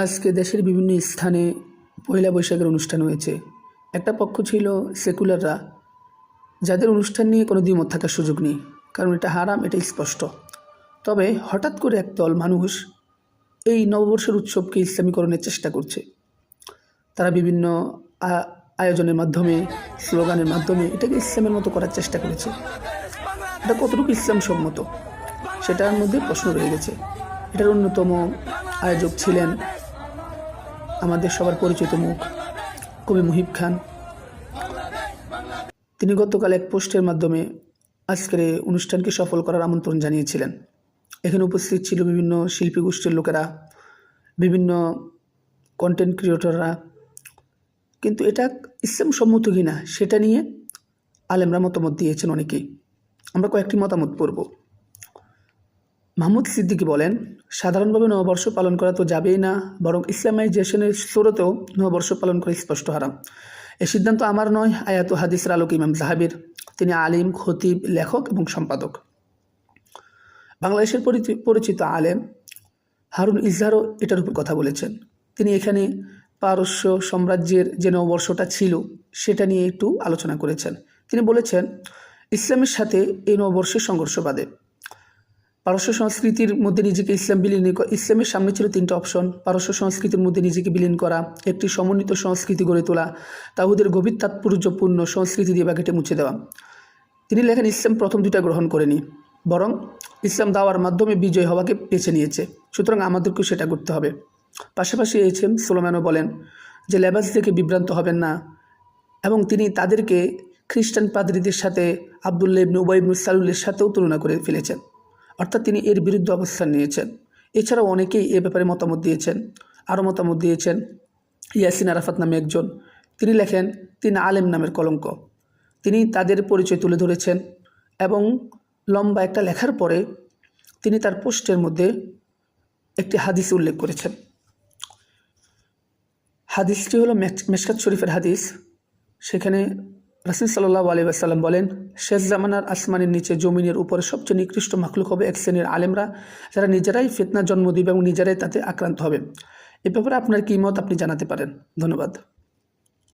আজকে দেশের বিভিন্ন স্থানে পয়লা বৈশাখের অনুষ্ঠান হয়েছে। একটা পক্ষ ছিল সেকুলাররা, যাদের অনুষ্ঠান নিয়ে কোনো দ্বিমত থাকার সুযোগ নেই, কারণ এটা হারাম, এটা স্পষ্ট। তবে হঠাৎ করে একদল মানুষ এই নববর্ষের উৎসবকে ইসলামীকরণের চেষ্টা করছে। তারা বিভিন্ন আয়োজনের মাধ্যমে, স্লোগানের মাধ্যমে এটাকে ইসলামের মতো করার চেষ্টা করেছে। এটা কতটুকু ইসলাম সম্মত সেটার মধ্যে প্রশ্ন রয়ে গেছে। এটার অন্যতম আয়োজক ছিলেন আমাদের সবার পরিচিত মুখ কবি মুহিব খান। তিনি গতকাল এক পোস্টের মাধ্যমে আজকের এই অনুষ্ঠানকে সফল করার আমন্ত্রণ জানিয়েছিলেন। এখানে উপস্থিত ছিল বিভিন্ন শিল্পী গোষ্ঠীর লোকেরা, বিভিন্ন কন্টেন্ট ক্রিয়েটররা। কিন্তু এটা ইসলাম সম্মত কিনা সেটা নিয়ে আলেমরা মতামত দিয়েছেন অনেকেই। আমরা কয়েকটি মতামত পড়ব। মাহমুদ সিদ্দিকী বলেন, সাধারণভাবে নববর্ষ পালন করা তো যাবেই না, বরং ইসলামাইজেশনের সুরতেও নববর্ষ পালন করা স্পষ্ট হারাম। এই সিদ্ধান্ত আমার নয়, আয়াত ও হাদিসের আলোকে ইমাম জাহাবির। তিনি আলিম, খতিব, লেখক এবং সম্পাদক। বাংলাদেশের পরিচিত আলেম হারুন ইজহারও এটার উপর কথা বলেছেন। তিনি এখানে পারস্য সাম্রাজ্যের যে নববর্ষটা ছিল সেটা নিয়ে একটু আলোচনা করেছেন। তিনি বলেছেন, ইসলামের সাথে এই নববর্ষের সংঘর্ষ বাদে পারস্য সংস্কৃতির মধ্যে নিজেকে ইসলামের সামনে ছিল তিনটা অপশন: পারস্য সংস্কৃতির মধ্যে নিজেকে বিলীন করা, একটি সমন্বিত সংস্কৃতি গড়ে তোলা, তাহুদের গভীর তাৎপর্যপূর্ণ সংস্কৃতি দিয়ে বাকেটে মুছে দেওয়া। তিনি লেখেন, ইসলাম প্রথম দুটা গ্রহণ করেনি, বরং ইসলাম দাওয়ার মাধ্যমে বিজয় হওয়াকে বেছে নিয়েছে। সুতরাং আমাদেরকেও সেটা করতে হবে। পাশাপাশি এইচএম সুলেমানও বলেন যে লেবাস দেখে বিভ্রান্ত হবেন না, এবং তিনি তাদেরকে খ্রিস্টান পাদ্রীদের সাথে আবদুল্লাহ ইবনে উবাই ইবনে সালুলের সাথেও তুলনা করে ফেলেছেন, অর্থাৎ তিনি এর বিরুদ্ধে অবস্থান নিয়েছেন। এছাড়াও অনেকেই এ ব্যাপারে মতামত দিয়েছেন। আরও মতামত দিয়েছেন ইয়াসিন আরাফাত নামে একজন। তিনি লেখেন, তিনি আলেম নামের কলঙ্ক। তিনি তাদের পরিচয় তুলে ধরেছেন এবং লম্বা একটা লেখার পরে তিনি তার পোস্টের মধ্যে একটি হাদিস উল্লেখ করেছেন। হাদিসটি হলো মেশকাত শরীফের হাদিস। সেখানে রাসূল সাল্লাল্লাহু আলাইহি ওয়াসাল্লাম বলেন, শেষ জামানার আসমানের নিচে জমিনের উপরে সবচেয়ে নিকৃষ্ট মাখলুক হবে এক শ্রেণীর আলেমরা, যারা নিজেরাই ফিতনার জন্ম দিবে এবং নিজেরাই তাতে আক্রান্ত হবে। এ ব্যাপারে আপনার কী মত আপনি জানাতে পারেন। ধন্যবাদ।